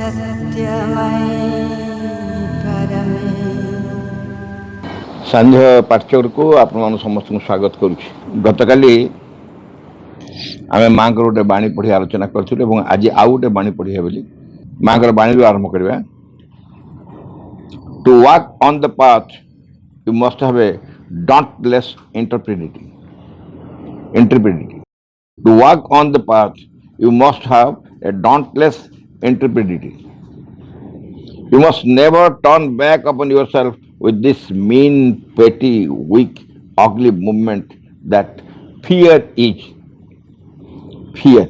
सत्यमयि परमे सांध्य पाठचक्र को आपण समस्त स्वागत करुच्ची। गतकाली आम माँ गोटे बाणी पढ़ी आलोचना करूँ आज आउ गोटे बाणी पढ़ी बोली माँ बाणी आरंभ करवा। To walk on the path you must have a dauntless intrepidity. To walk on the path you must have a dauntless intrepidity. You must never turn back upon yourself with this mean, petty, weak, ugly movement that fear is. Fear.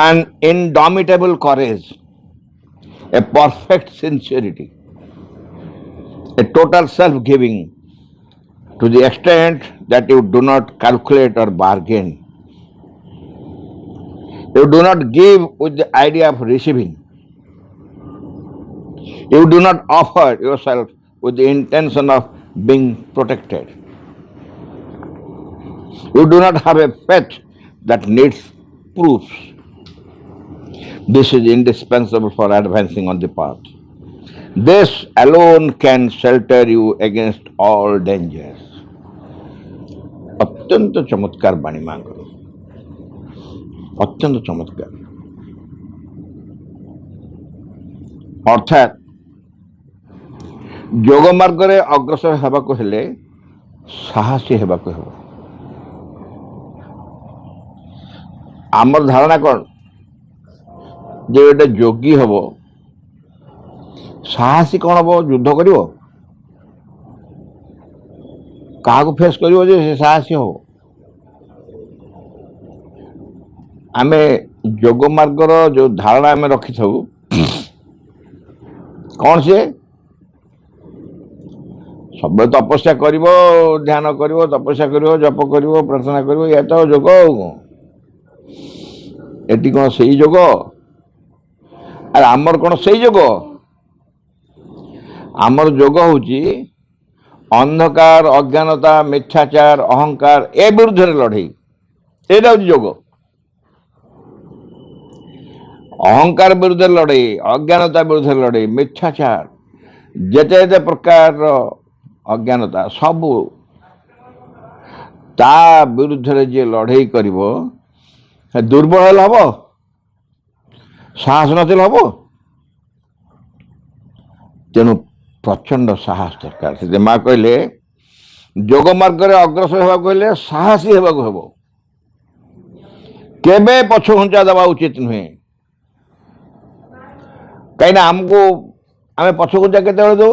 An indomitable courage, a perfect sincerity, a total self-giving to the extent that you do not calculate or bargain. You do not give with the idea of receiving. You do not offer yourself with the intention of being protected. You do not have a faith that needs proofs. This is indispensable for advancing on the path. This alone can shelter you against all dangers. अत्यंत चमत्कार बाणी माँ अत्यंत चमत्कार अर्थात योग मार्ग रे अग्रसर हेबा को हेले साहसी हेबा को हेबो। आमर धारणा कौन जे गोटे योगी हेबो साहसी कौन हेबो युद्ध करिवो क्या फेस कर साहसी हो। आम योग मार्ग जो धारणा आम रखी था कौन सी सब तपस्या कर ध्यान कर तपस्या कर जप कर प्रार्थना कर या तो योग एटी कौन से योग अरे आमर कौन से योग आमर योग हूँ अंधकार अज्ञानता मिथ्याचार अहंकार ए विरुद्ध लड़े यहाँ योग अहंकार विरुद्ध लड़े अज्ञानता विरुद्ध लड़े मिथ्याचार जेते जेते प्रकार अज्ञानता सबू ता विरुद्ध जे लड़े कर दुर्बल हम साहस नथिल हम तेणु प्रचंड साहस दरकार से माँ कहले योग मार्ग रे अग्रसर होगा कहले साहसी होगा हम केबे पछ घुंचा दबा उचित नुहे कहीं आमको आम पछ घुंचा केते दो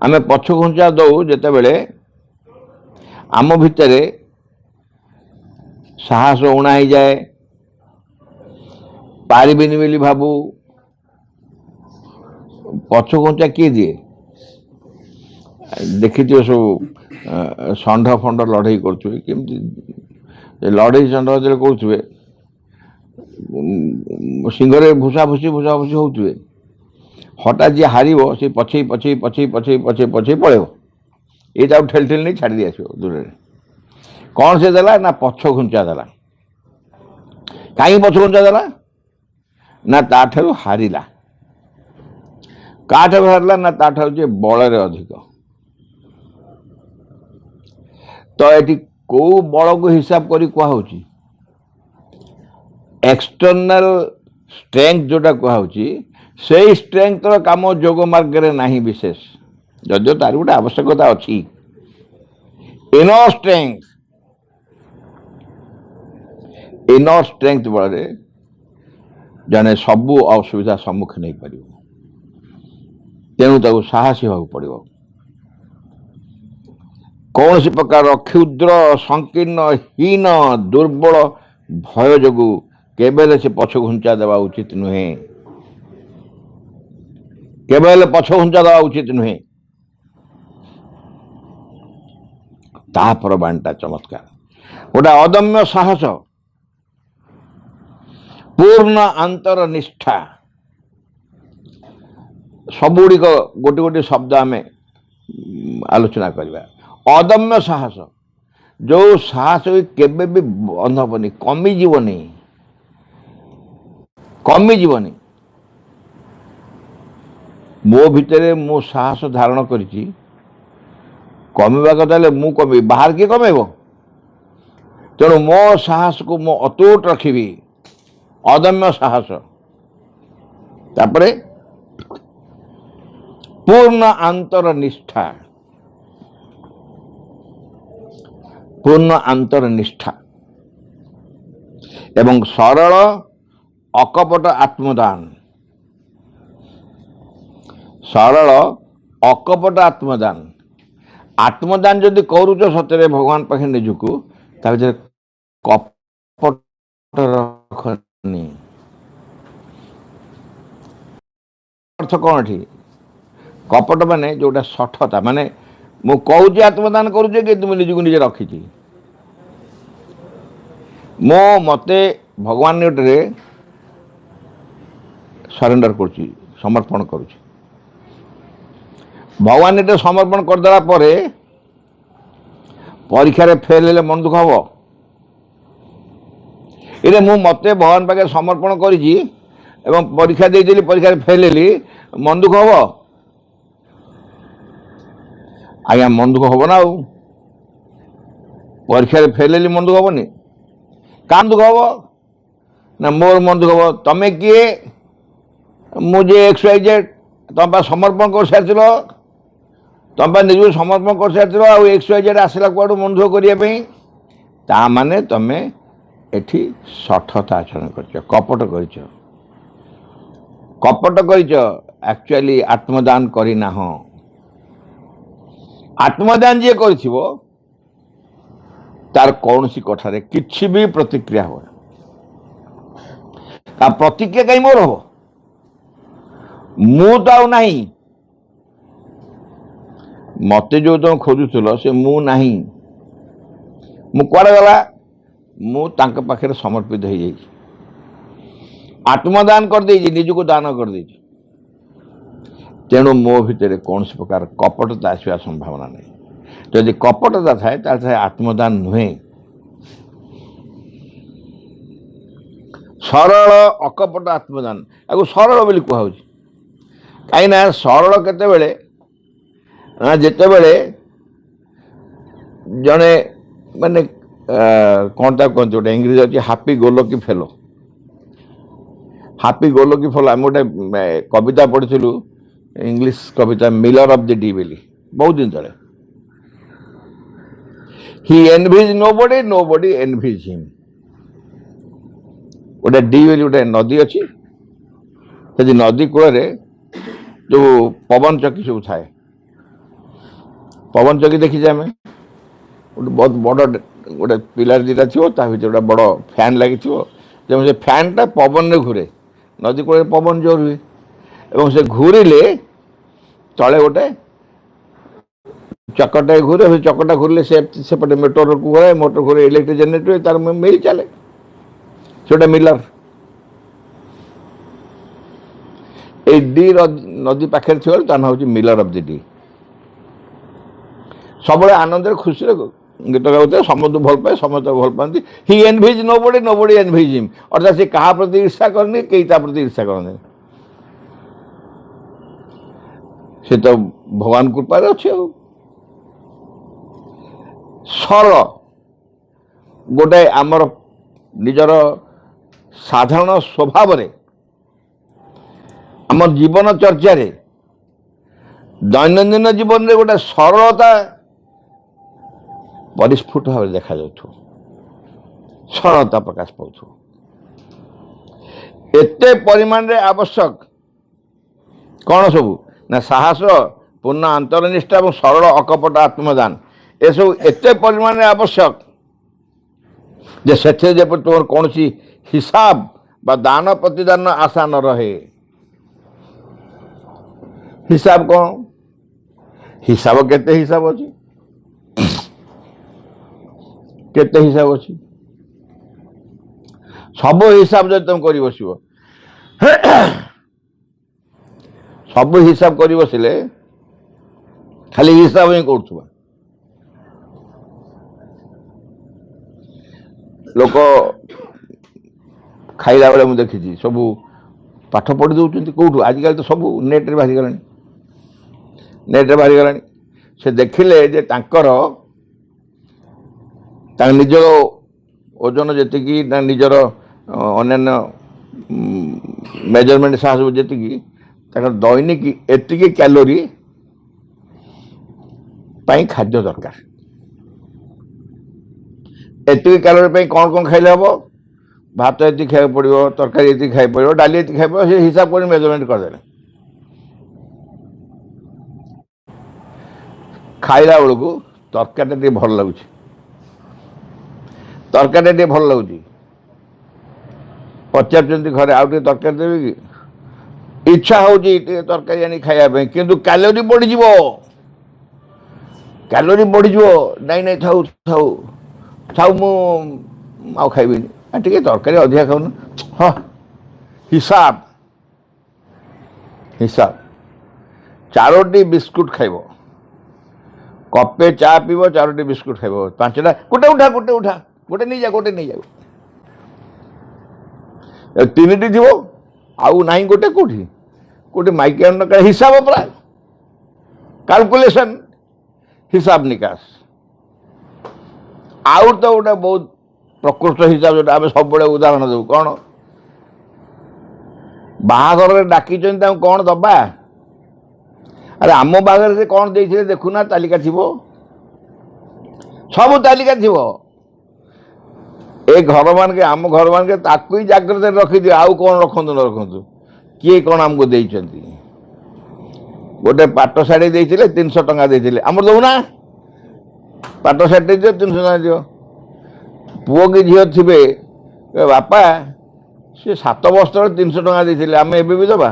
आम पछ घुंचा दो जिते बेले आम भितर साहस उणा ही जाए पारिबिनी बोली भाबू पछ घुंचा किए दिए देखी सब षंढ फंड लड़े करुवे केमती लड़े षंढ जो करुवे सिंह भूसा भूसी होते हठात जी हार सी पछे पछे पछे पछे पछे पछे पड़े ये ठेल ठेल नहीं छाड़ी आस दूर कौन से देला ना पछ घुंचा देला कहीं पछ घुंचा देला ना ताठू हारिला काठ हारला ना ताठ जे बल अधिक तो ये कौ बल को हिसाब करी कहु एक्सटर्नल स्ट्रेंथ जोटा कहु से स्ट्रेंथ काम योग मार्ग रे नहीं विशेष जदिव तार गोटे आवश्यकता अच्छी इनर स्ट्रेंथ बल जने सबू असुविधा सम्मुखीन हो पार तेणु ताको साहसी होगा पड़ो कौन सी प्रकार क्षुद्र संकीर्ण हीन दुर्बल भय जो केवल से पछ घुंचा देवा उचित नुहे केवल पछ घुंचा देवा उचित नुहे तापर बाणीटा चमत्कार गोटे अदम्य साहस पूर्ण अंतर निष्ठा सबुड़िक गोटे गोटे शब्द आम आलोचना करवा अदम्य साहस जो साहस केबे भी बंध हेनी कमी जीवनी मो भितर मु साहस धारण करिछि कमिबा कथा हेले मु कमी बाहर किए कमेब तेणु मो साहस को मु अतुट रखिबि अदम्य साहस तापरे पूर्ण आंतर निष्ठा एवं सरल अकपट आत्मदान आत्मदान जदि करूच सतरे भगवान पाखे निजुकु कपट रखनी अर्थ कौन थी कपट माने जोटा सठता माने मु कहूँ आत्मदान करुचे कि तुम निजक निजे रखी मो मते भगवान निकटरे सरेंडर करुची समर्पण करुची भगवान निकट समर्पण करदेला परे परीक्षा फेल हेले मन दुख हम ये मु मते भगवान पाखे समर्पण करी एवं परीक्षा देदेली परीक्षा फेल हेली मन दुख हम आज्ञा मन दुख हम ना परीक्षा फेल हेली मन दुख हेनी क्या दुख हम ना मोर मन दुख हम तमें किए मुझे XYZ तुम पा समर्पण कर सारी तुम पा निज समर्पण कर सारी XYZ आसला कौड़ मन दुख करने ताने तुम एठी सठता आचरण कर कपट कर एक्चुअली आत्मदान करना आत्मदान जी कर तार कौन सी कठारे किसी भी प्रतिक्रिया हो प्रतिक्रिया कहीं मोर हो मु तो ना मत जो तुम खोजुल से मु ना मु कड़े गला मु तांके पाखे समर्पित हो जाइए आत्मदान कर दे निजको दान कर दे तेणु मो भितर कौन प्रकार कपटता आसवा संभावना नहीं तो यदि कपटता थाए आत्मदान नुहे सरल अकपट आत्मदान या सरल बोली कहूँ कहीं सरल केतेबेले जितेबले जड़े माने कौन तक कहते गोटे इंग्रेज अच्छी हापी गोलकी फेलो आम गोटे कविता पढ़ी इंग्लिश कविता मिलर ऑफ द डी बेली बहुत दिन तले ही एनवीज नोबडी एनवीज हिम गोटे डी बेली गोटे नदी अच्छी से नदी कूल जो पवन चक्की सब थाए पवन चक्की देखी आम गोटे बहुत बड़ गोटे पिलार दीटा थी गोटे बड़ फैन लगी जब से फैनटा पवन घूरे नदी कूल पवन जोर हुए और से घूरिले तले गोटे चकटा घूरे से चकटा घूरिले सेपटे मोटर को घूराए मोटर घूरे इलेक्ट्रिक जनरेटर तार मिल चले से मिलर ए डी नदी पाखे थी ता हूँ मिलर ऑफ द डी सब आनंद खुशी गीत गाते समस्त भल पाए समस्त भल पाती ही एनवीज नोबडी एनवीज हिम अर्थात से क्या प्रति ईर्षा करनी कई प्रति ईर्षा करनी से तो भगवान कृपार अच्छे सरल गोटे आमर निजर साधारण स्वभाव आम जीवन चर्चा दैनंदिन जीवन में गोटे सरलता परिस्फुट भाव देखा जाऊ सरलता प्रकाश पाऊ एते परिमाण रे आवश्यक कौन सब ना साहस पूर्ण अंतरनिष्ठा और सरल अकपट आत्मदान ये सब एते परिमाण रे आवश्यक जे से तुम कौन सी हिसाब बा दान प्रतिदान आशा न रहे हिसाब कौन हिसाब केते हिसाब अच्छी केते हिसाब अच्छी सब हिसाब जो तुम कर बस सब हिसाब कर बसिले खाली हिसाब ही कर लोक खाइला बेले मुझे देखी सब पाठ पढ़ी दौरान कौटू आजिकल तो सब नेट रे बाहरी गलानी नेट बाहरी गला से देखिले जे तांकर निजर ओजन जी निजर अन्य मेजरमेंट साहब जी दैनिक एति कैलोरी खाद्य दरकार एति कैलोरी कौन कौन खाइले हम भात ये खाया पड़ो तरकारी ये खाई पड़ो डाली ये खाई पड़ो हिसाब कर मेजरमेंट करदे खाइला बेलू तरकारी भल लगुच तरकारी भल लगुच पचार घरे आउ तरकारी देवे कि इच्छा हो तरकारी आनी खायापी किंतु कैलोरी बढ़ी कैलोरी बढ़ी नाई नाई थाऊ थाऊ थाऊ मु खाइबी टे तरकारी अधिका खाऊन हाँ हिसाब हिसाब 4टी बिस्कुट खाइब कपे चा पीब 4टी बिस्कुट खाइब 5टा गोटे उठा गोटे नहीं जा 3टी थी आउ ना गोटे कौटी कौटे माइक हिसाब परा कैलकुलेशन हिसाब निकास आउ तो गोटे बहुत प्रकृष्ट हिसाब जो आम सब उदाहरण दू कौन बाहाघर डाकी कौन दबा अरे आम बाहाघर से कौन दे देखुना तालिका थी सब तालिका थी ए घर मान के आम घर मान के ताकू ही जाग्रत रखी दियो आउ कौन रखु न रखु किए कौन आमको देइचंती गोटे पाट शाढ़ी देइथिले 300 टंका देइथिले आमर दउना पाट शाढ़ी दियो 300 टंका दियो पुओ की झील थे बापा सी 7 वर्ष तक 300 टंका देइथिले आमे एबे भी दबा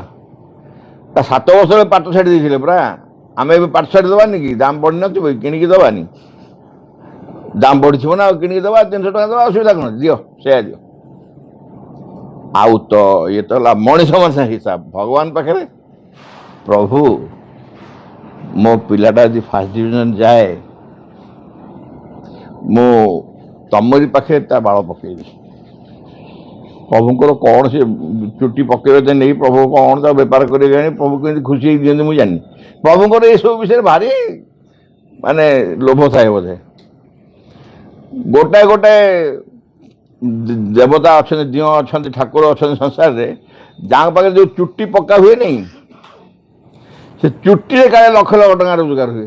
7 वर्ष तक पाट शाढ़ी देइथिले परा आमे एबे पाट शाढ़ी दबानी कि दाम बढ़ी नथिबो किनिकी दबानी दाम बढ़ी थो ना किनिकी दबा 300 टंका दबा असुविधा कौन दियो से दियो आउ तो ये तो मनीष मन हिसाब भगवान पाखे प्रभु मो पिलाटा यदि फास्ट डिविजन जाए मो तमरी पाखे ता बाल पकेबी प्रभुंर कौन से चुट्टी पकेबे नहीं प्रभु कौन ता बेपार करें प्रभु के खुशी दिखते मुझे जानी प्रभुंर ये सब विषय भारी माने लोभ थाए बोधे गोटाए गोटाए देवता अच्छा दिव अच्छा ठाकुर अच्छा संसार रे जहाँ पाखे जो चुट्टी पक्का हुए नहीं से चुट्टी काले लक्ष लक्ष टका रोजगार हुए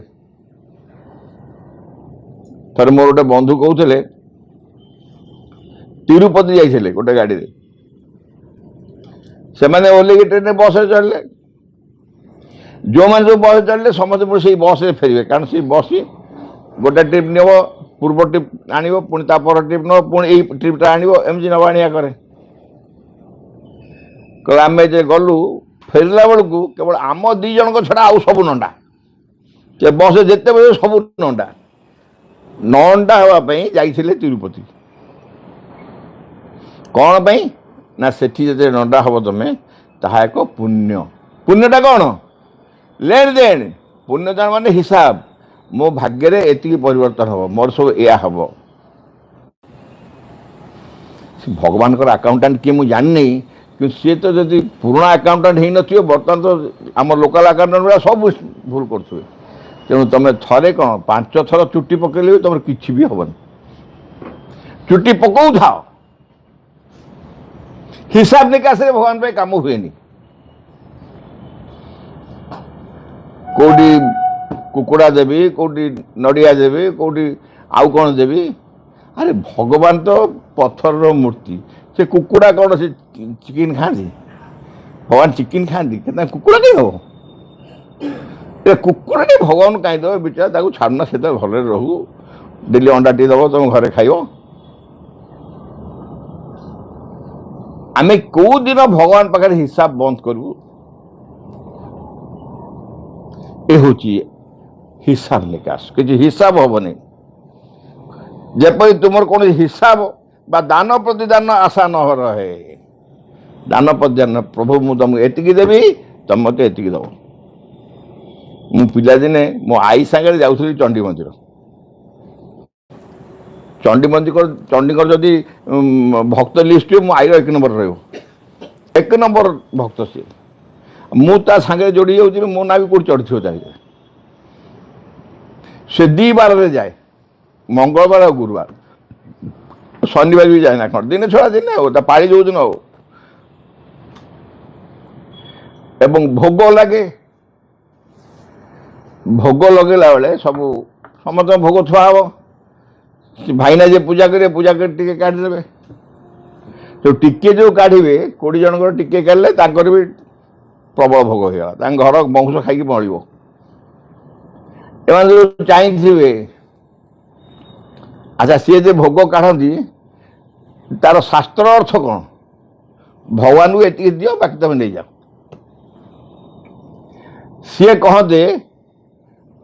थे मोर गोटे बंधु कहते तिरुपति जाइए गोटे गाड़ी से मैंने ओल्लिकी ट्रेन बस चढ़ले जो मैंने सब बस चढ़ले समस्त से बस फेरवे कारण से बस गोटे ट्रिप नब पूर्व ट्रिप आण पुणी तापर ट्रिप नब पुणी यही ट्रिपटा आण एमती नवा आनिया करे आम गलु फेरला बेलू केवल आम 2 जन छड़ा आउ सब नंडा से बस जिते बजे सब नंडा नंडा हाँपाई जाइए तिरुपति कौन पाई ना सेठी जो नंडा हम तुम ताहा एक पुण्य पुण्यटा कौन लेन देन पुण्य जान माने हिसाब मो भाग्य एति परिवर्तन हम मोर सब या हम भगवान अकाउंटेंट किए मुझे जानी कि सी तो जब पुराना अकाउंटेंट हो न बर्तमान तो आम लोकाल अकाउंटेंट गुड़ा सब भूल करें तेणु तुम थे कौन 5 थर चुट्टी पकड़े तुम किसी भी हेनी चुट्टी पकौ था हिसाब निकास भगवान पे काम हुए कौटी कुकुड़ा देवी कौटी नड़िया देवी कौटी आउ कौन देवी अरे भगवान तो पत्थर मूर्ति से कुकुड़ा कौन से चिकेन खाती भगवान चिकेन खाती कुकुड़ा नहीं हो कुकुड़ा टे भगवान कहीं दब बेचारा छाड़ना से भल रहू डेली अंडा टी दब तुम घरे खाइब आमे कौ दिन भगवान पाखे हिसाब बंद करू ये हूँ हिसाब निकास किसी हिसाब हेनी जपरी तुम कौन हिसाब बा दान प्रतिदान आशा न रहे दान प्रतिदान प्रभु मु तुमको एतिकी देवी तुम मत एतिकी दब मु पिलादिने मो आई सांगे जाऊली चंडी मंदिर चंडीगढ़ जदि भक्त लिस्ट मो आईर 1 नंबर रही 1 नंबर भक्त सी मुझे जोड़ी जाऊँ मो ना भी कौट चढ़ी चाहिए से 2 बार जाए, मंगलवार और गुरुवार, शनिवार भी जाए ना कौन दिन छड़ा दिन हो पाड़ी जो दिन हो एवं भोग लगे, भोग लगेला बेले सब समस्त भोग थुआ हम भाईना जे पूजा करे पूजा कर टिके काढ़ीदेवे तो टिके जो काढ़े 20 जन टिके काढ़ले भी प्रबल भोग होगा घर वंश खाई मरिब एम जो चाहिए। अच्छा सी जो भोग काढ़ती तार शास्त्र अर्थ कौन भगवान को ये दियो बाकी तुम नहीं जाओ सी कहते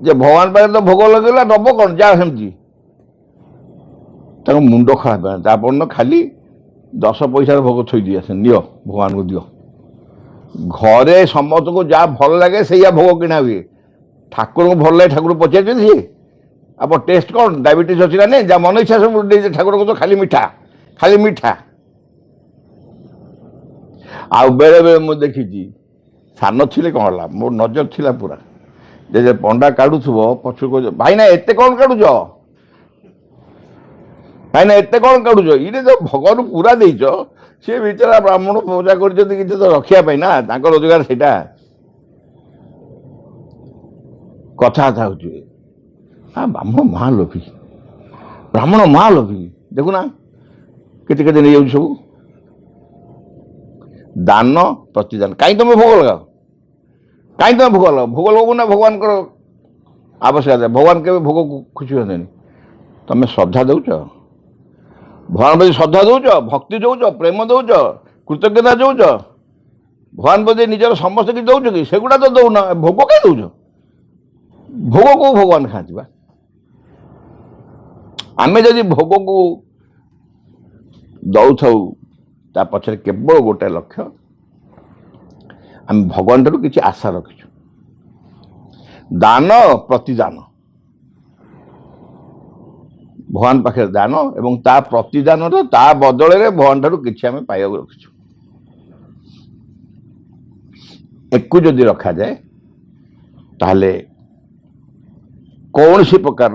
जे भगवान पाखे तो भोग लगेगा नब कौन जा सेमती मुंड खराब तापर खाली 10 पैसार भोग थी दिए से नियो भगवान को दियो घरे समस्त को जहाँ भल लगे से भोग किना हुए ठाकुर को भल लगे ठाकुर पचार सी आप टेस्ट कौन डायबिटीज अच्छी ना नहीं जहाँ मन इच्छा सब ठाकुर को तो खाली मीठा आ बेले बेले मुझे देखी सान थी कौन है मोर नजर थिला पूरा जे पंडा काढ़ु पछुक भाई ना एत कौन काढ़ुच भाई ना एत कौन काढ़ुच ये जो भगवान पूरा देच सी बेचारा ब्राह्मण पूजा कर तो रखा ना रोजगार से कथाबार्ता हो ब्राह्मण महालोभी देखुना के नहीं जाऊँ सब दान प्रतिदान कहीं तुम भोग लगाओ कहीं तुम भोग लगू ना भगवान को आवश्यकता भगवान के भोग खुशी होते तुम श्रद्धा दौच भगवान प्रति श्रद्धा दौच भक्ति दौच प्रेम दौच कृतज्ञता दौच भगवान प्रति निजर समस्त कि दौच कि सेगुड़ा तो दौन भोग कहीं दौच भोग को भगवान खाती बा आमे जदि भोग को दौ ता पछरे केवल गोटे लक्ष्य आम भगवान ठारू किसी आशा रखीचु दान प्रतिदान भगवान पाखे दान एवं ता प्रतिदान ता बदल में भगवान ठारू किसी आम पाइबा रखीचु एकु जदि रखा जाए ताहले कौन सी प्रकार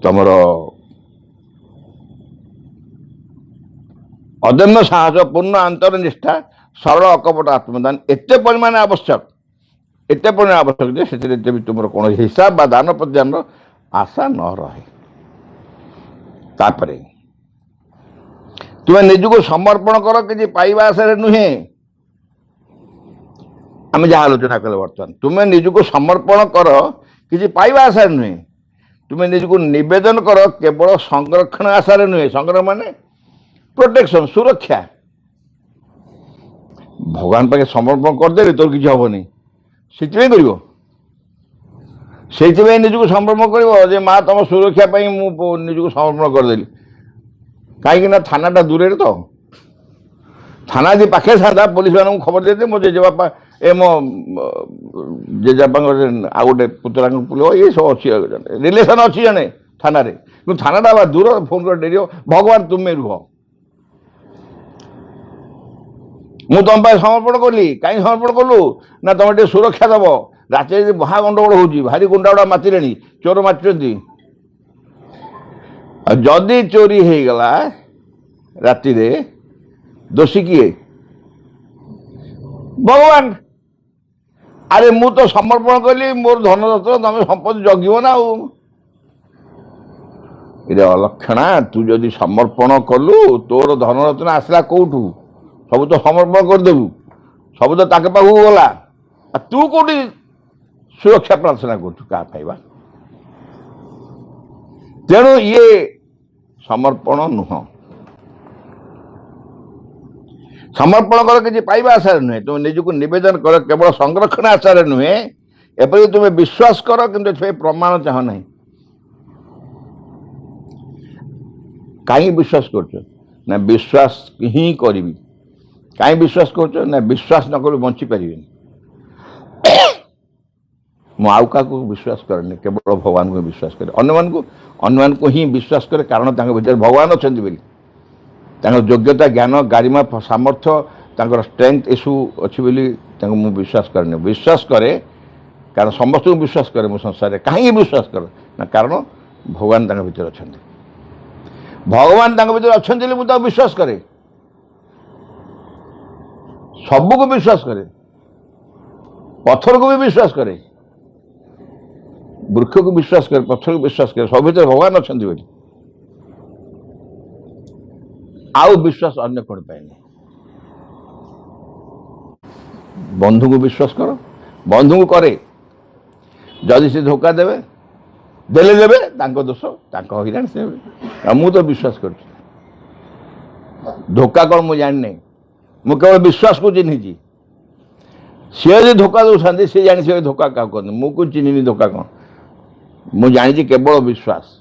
तुमर अदम्य साहस पूर्ण अंतरनिष्ठा सरल अकपट आत्मदान एते परिमाण आवश्यक से तुम कौन हिसाब बा दान प्रतिदान आशा न रहे तापरे तुम्हें निजको समर्पण कर कि पाइबा आशा नुहे आम जहाँ आलोचना कले बर्तमान तुम्हें निजको समर्पण कर कि पाइबा आशा नुहे तुम्हें निजको निवेदन कर केवल संरक्षण आशा नुहे संरक्षण माने प्रोटेक्शन सुरक्षा भगवान पाखे समर्पण करदे तोर किसी हेनी से निजको समर्पण कर माँ तुम सुरक्षा निजको समर्पण करदेली कहीं थाना दूर तो थाना यदि पाखे था पुलिस वालों खबर देते मो जेजेबापा ए मो जेजेबापा आ गए पुतला पुल ये सब अच्छी रिलेसन अच्छी जड़े थाना थाना दूर फोन कर डेरी भगवान तुम्हें रुह मु तुम समर्पण कली कहीं समर्पण कलु ना तुम टे सुरक्षा दब राति महा गंडगोल हो भारी गुंडा गुड़ा मातिले चोर माति जदि चोरी हो गला राति दोषी किए भगवान अरे मु तो समर्पण कली मोर धन रत्न तुम संपत्ति जगिब ना ये अलक्षणा तू जदि समर्पण कलु तोर धन रत्न आसला कौटू सब तो समर्पण करदेबू सब तो ताके पाखु गला तू कौटी सुरक्षा प्रार्थना करू क्या पाइबा तेणु ये समर्पण नुह समर्पण कर कि पाइबा आशा नुहे तुम निजको निवेदन कर केवल संरक्षण आशा नुहे एपरि तुम्हें विश्वास कर कि प्रमाण चाह ना कहीं विश्वास कर ना विश्वास ही करी कहीं विश्वास कर ना विश्वास न कर बंची पारे मुझे क्या विश्वास करनी केवल भगवान को विश्वास करे अन्य को ही विश्वास करे कारण भीतर भगवान अच्छा बोली योग्यता ज्ञान गारिमा सामर्थ्य स्ट्रेंथ एसु अच्छी बोली विश्वास करनी विश्वास करे कारण समस्त को विश्वास करे मो संसार कहीं विश्वास कर ना कारण भगवान तांग भीतर अच्छा भगवान तांग भीतर अच्छा मुझे विश्वास करे सबू को विश्वास करे पत्थर को भी विश्वास करे वृक्ष को विश्वास करे पत्थर को विश्वास करे सब भीतर भगवान अच्छा आउ विश्वास अन्य कौन पाए बंधु को विश्वास करो बंधु को करे जदि से धोखा देवे देले देवे तांको दोष तांको हईराण से मु तो विश्वास कर धोखा कौन मुझे जानी मु केवल विश्वास को चिन्ही सी जो धोखा दौरान सी जानी से धोखा क्या कहते मुझे चिन्हनी धोखा कौन मुझे जानी केवल विश्वास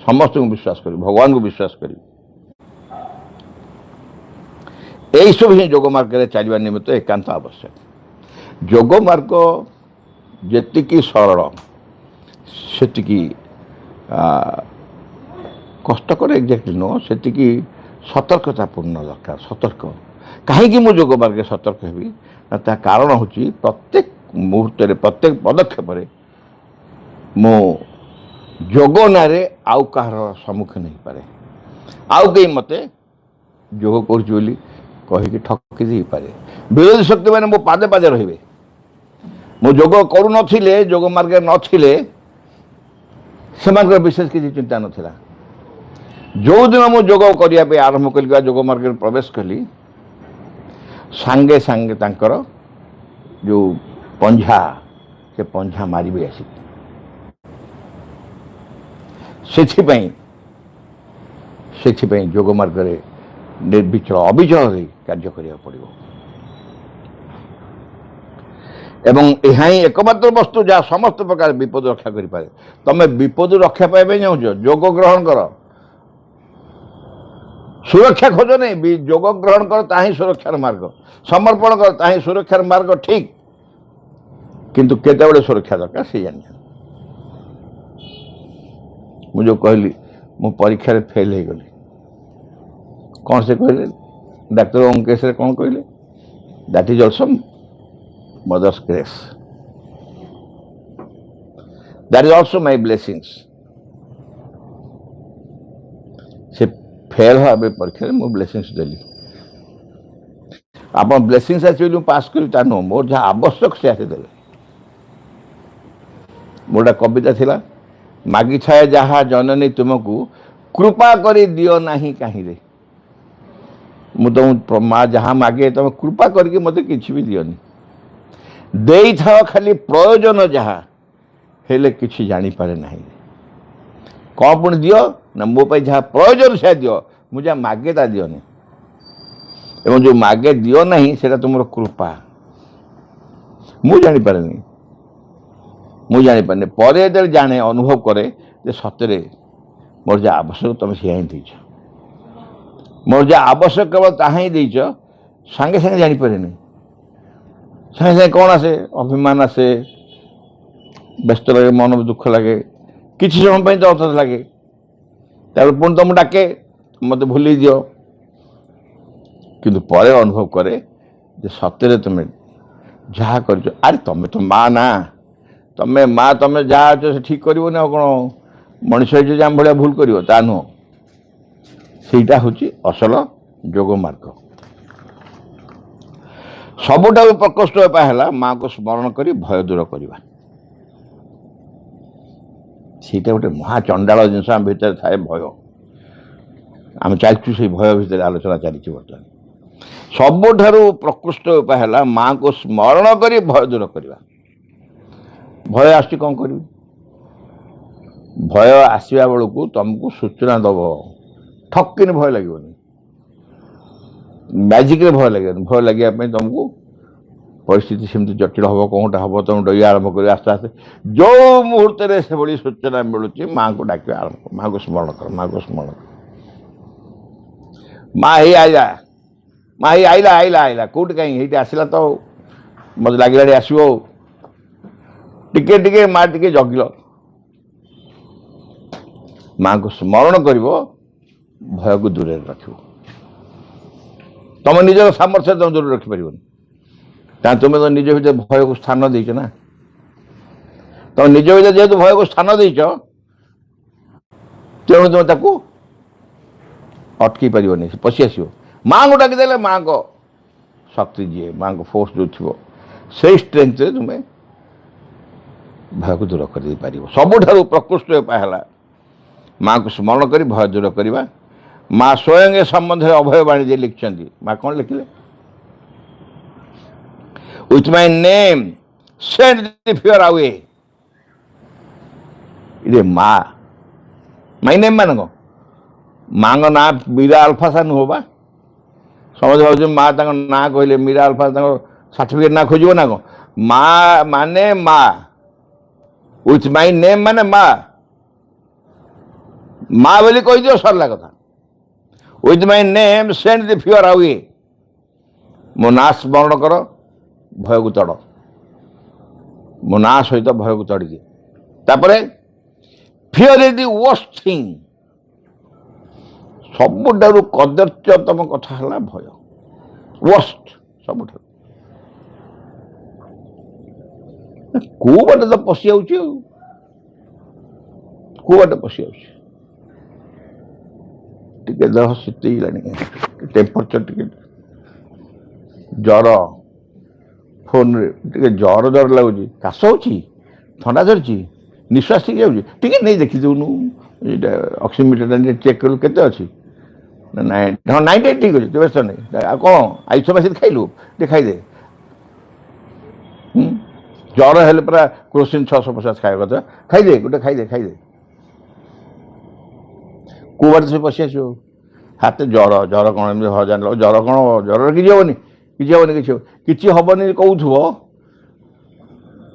समस्त को विश्वास करी भगवान को विश्वास करी यही सब ही जोग मार्ग चलवा निमित्त एकांत आवश्यक जोग मार्ग जी सरल से कष्टकर एक्जाक्टली नुह से सतर्कतापूर्ण दरकार सतर्क कहीं मुझे जोग मार्ग सतर्क हेबी ता कारण हूँ प्रत्येक मुहूर्त प्रत्येक पदक्षेप मो जोग ना आउ कहार सम्मुखीन हो पारे आउ कहीं मत जोग कर कहीकि ठकी दे पारे विरोधी शक्ति मैंने मो पादे पादे रे मो जोग करू नथिले जोग मार्ग नथिले से विशेष किसी चिंता नथिला जो दिन मो जोग करने आरंभ कल जोग मार्ग प्रवेश कली सांगे सांगे तांकर जो पंझा से पंझा मारे आसिक से जोग मार्ग निर्विचल अविचल कार्य करिया पड़िबो एवं यह एकमात्र वस्तु जहाँ समस्त प्रकार विपद रक्षा करि पारे तमे विपद रक्षा पाइबे जाऊँ जोग ग्रहण कर सुरक्षा खोज नहीं जोग ग्रहण कर ताही सुरक्षार मार्ग समर्पण कर ताही सुरक्षार मार्ग ठीक किंतु केते सुरक्षा दरकार से जान मुझे कहली मु परीक्षा रे फेल हो गली कौन से कहले डाक्टर अंकेश कौन कहले that is also mother's grace that is also my blessings से फेल भाव परीक्षा मु ब्लेसिंग्स देली आप ब्लेसिंग्स आस पास कर मोर जहाँ आवश्यक से आसीदे मोटा कविता थिला मागी छाए जहाँ जननी तुमको कृपा करी दियो नाही कहीं रे मुझे माँ जहाँ मागे तुम कृपा करके मत कि भी दियोनी दे था खाली प्रयोजन जहाँ हेले किसी जानीपे ना कौन पुणी दियो ना मो पाई जहाँ प्रयोजन से दियो मुझे मागे ता दियोनी एवं जो मागे दियो नहीं सेटा तुम कृपा मुझे जानी पर जाने अनुभव करे जे सतरे मोर जहाँ आवश्यक तुम सी ही दीच मोर जहाँ आवश्यक केवल ता ही दीच सांगे सांगे जानीपे सांगे सांगे कौन आसे अभिमान आसे व्यस्त लगे मन में दुख लगे किसी समय तो अर्थात लगे तार पुणी तुम डाके मत भूल दियो किंतु परे अनुभव करे जे सतरे तुम जहाँ कर अरे तुम तो माँ ना तमें माँ तुम जहाँ अच्छे ठीक कर कौन मनीष जहाँ भाया भूल कर ता नुह सेटा हूँ असल जोग मार्ग सबुठा प्रकोष्ठ उपाय है माँ को स्मरण कर भय दूर करवा सीटा गोटे महाचंडाल जिनस आम भर थाए भय आम चलचु से भय भितर आलोचना चली बर्तमान सबुठारु प्रकृष्ट उपाय है माँ को स्मरण कर भय दूर करवा भय आस कौन कर भय आसवा बेलू तुमको सूचना दब ठक्किन भय लगे मैजिक भय लगे भय लगे तुमको परिस्थिति सेमती जटिल हम कौटा हम तुम डर आरंभ कर आस्ते आस्ते जो मुहूर्त से भाई सूचना मिलूँ माँ को डाक आरंभ माँ को स्मरण कर माँ को स्मरण कर माँ ही आईला माँ ही आईला आईला आईला कौट कहीं ये आसला तो मत लगे आसो टिके टिके माँ टिके जगिल माँ को स्मरण कर भय को दूर रख तुम निजर सामर्थ्य तुम दूर रखिपर तुम तो निज भीतर भय को स्थान देच ना तुम निज भर जेहेतु भय को स्थान देच तेणु तुम अटक पार पशि आस माँ को डाकिदेले माँ को शक्ति जी माँ को फोर्स जो थी से स्ट्रेंथ तुम्हें भय को दूर कर पार सबुठ प्रकृष्ट उपाय है माँ को स्मरण कर भय दूर करवा माँ स्वयं ए संबंध में अभय वाणी लिखिं माँ कौन लिखिले with my name send the fear away ये माँ माय नेम मान कौन माँ का ना मीरा अल्फा सा नुह बा समझ भाव माँ ना कहले मीरा अल्फा सर्टिफिकेट ना खोज ना कौन माँ माने माँ विथ माय नेम माने माँ माँ बोली कही दियो सरला कथा with my name send the fear away मो ना स्मरण कर भय को तड़ मो ना सहित भय को तड़ी दिए fear is the worst thing सबुठारु कदर्यतम कथा है भय वर्स्ट सबुठ कौ बाटे तो पशि कौ बाटे पशि टे देह शीतला टेम्परेचर टे जर फोन टे जर जर लगुच काश हो थंडा धरी निश्वास ठीक जाऊँगी टे नहीं देखीदेनु ऑक्सीमीटर चेक कलु केते अच्छी हाँ 98 ठीक अच्छे व्यस्त नहीं आ कौन आइसोमेसिन खाइलु टे खाईदे ज्वर हेल्ले पूरा क्रोसिन 650 खाया कथा खाईदे गोटे खाईदे कौ बार से पशि आस हाथ ज्वर ज्वर कौन जान ज्वर कौन ज्वर कि हेनी कि हेनी कहूथो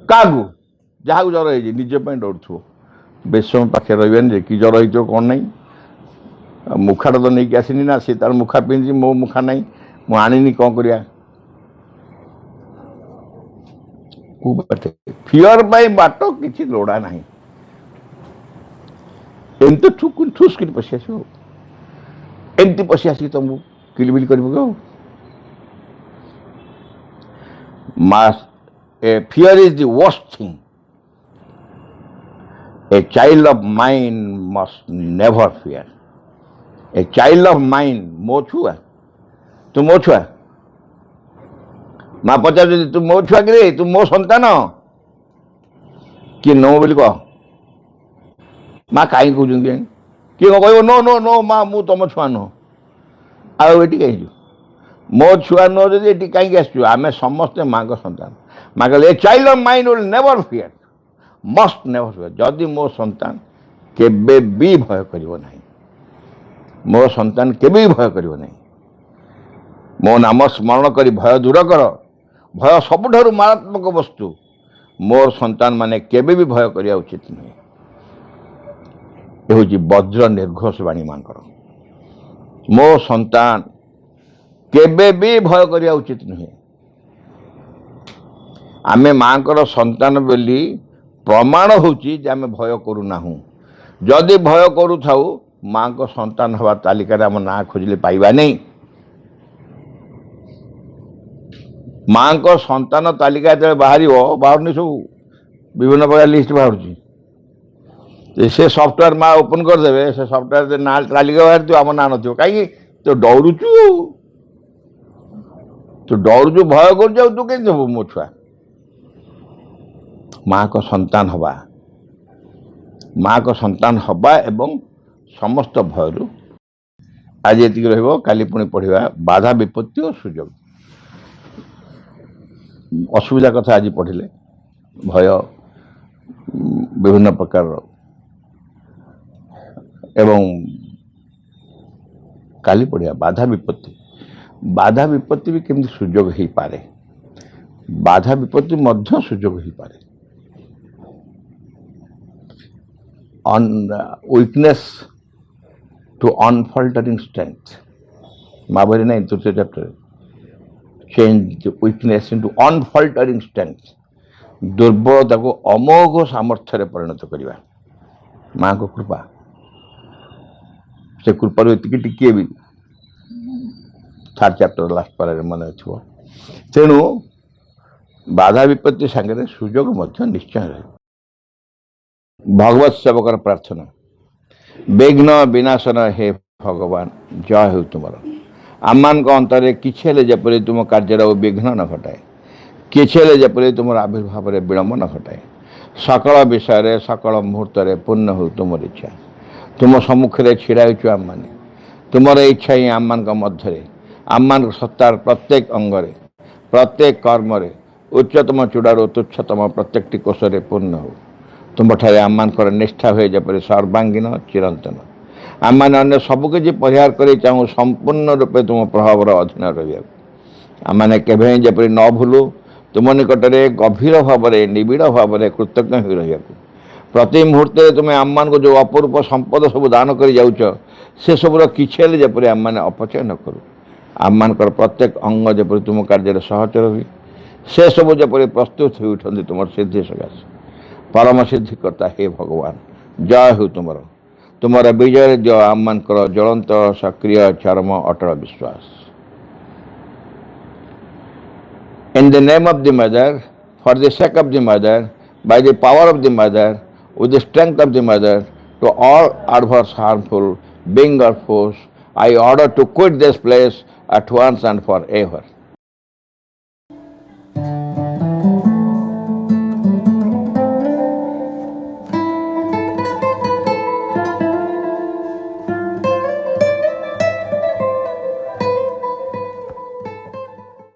क्या जहाँ ज्वर हो निजपाई डरुव बेस समय पाखे रही कि ज्वर हो कौन ना मुखाटा तो नहीं आसनी ना सी तार मुखा पिंधि मो मुखा ना मुझे कौन कर फियर बाय बाट कि लोड़ा ना एमती ठूस कर पशि आस एमती पशि आसिक तुमको किलबिल कर fear is the worst thing A child of mine must never fear. A child of mine, मो छुआ तू मो छुआ माँ पचार तू मो छुआ कि तू मो सन्तान कि नो बोली कह माँ कहीं कहते किए कह कह नो नो नो माँ मु तुम छुआ नुह आए कहीं मो छुआ नुह जी कहीं आसु आम समस्ते माँ को सन्तान माँ कहले a child of mine will never fear must never fear जदि मो सन्तान केबे भी भय करिवो नहीं मो सन्तान केबे भी भय करिवो नहीं मो नाम स्मरण करी भय दूर कर भय सबुठारु मारात्मक वस्तु मोर सन्तान माने केबे भी भय करिया उचित नहीं ये हूँ वज्र निर्घोष वाणी मांकर मो सन्तान केबे भी भय करिया उचित नहीं आमे मांकर सन्तान बोली प्रमाण होची जे आमे भय करूना जदि भय करू थाउ माँ को सन्तान हवा तालिका आम ना खोजिले पाइबा नहीं माँ को सन्तान तालिका जो बाहर बाहर सब विभिन्न प्रकार लिस्ट बाहर से सफ्टवेयर माँ ओपन करदे से सफ्टवेयर ना तालिका बाहर आम ना न कहीं तो डरुचु भय कर तू कहीं देव मो छुआ माँ को संतान हवा माँ को संतान हवा एवं समस्त भयरु आज ये काली पुणी पढ़ा बाधा विपत्ति और सुजोग असुविधा कथा आज पढ़िले भय विभिन्न प्रकार एवं काली पढ़िया बाधा विपत्ति भी केमती सुजोग हो पारे बाधा विपत्ति मध्य सुजोग हो पारे weakness to unfaltering strength Mahabharat नहीं तृतीय chapter change weakness into unfaltering strength दुर्बलता को अमोघ सामर्थ्य परिणत करवा माँ को कृपा से कृपा टिके भी थर्ड चैप्टर लास्ट पारे मन थो तेणु बाधा विपत्ति सांगे सुजोग निश्चय रहे। भगवत सेवकर प्रार्थना विघ्न विनाशन हे भगवान जय हो तुम आम मान अंतर किसी जपरी तुम कार्य विघ्न न घटाए किसी जपरी तुम आविर्भाव विलंब न घटाए सकल विषय सकल मुहूर्त पूर्ण हो तुम इच्छा तुम सम्मुखें छिड़ा आम मैंने तुम इच्छा ही आम मान मध्य आम मान सत्तार प्रत्येक अंगरे प्रत्येक कर्म उच्चतम चूड़ार तुच्छतम प्रत्येक कोश पूर्ण हो तुम ठारे आम मान निष्ठा हुए जपरी सर्वांगीन चिरंतन आम मैंने अन्य सबकि परिहार कर चाहूँ संपूर्ण रूपे तुम प्रभावर अधीन रहा आम मैंने केवे जपरी न भूलु तुम निकट में गभीर भाव निबिड़ भाव कृतज्ञ हो रहा प्रति मुहूर्त तुम्हें आम मान को जो अपूर्व संपद सब दान कर जाऊच से सबूर किसी जपरी आम मैंने अपचय न करूँ आम मान प्रत्येक अंग जपरी तुम कार्य सहचर हुई से सब जपरी प्रस्तुत हो उठती तुम सिद्धि सकाश परम सिद्धिकर्ता हे भगवान जय हो तुम विजय जो आम मान ज्वलंत सक्रिय चरम अटल विश्वास In the name of the mother, for the sake of the mother, by the power of the mother, with the strength of the mother, to all adverse harmful being or force, I order to quit this place at once and forever.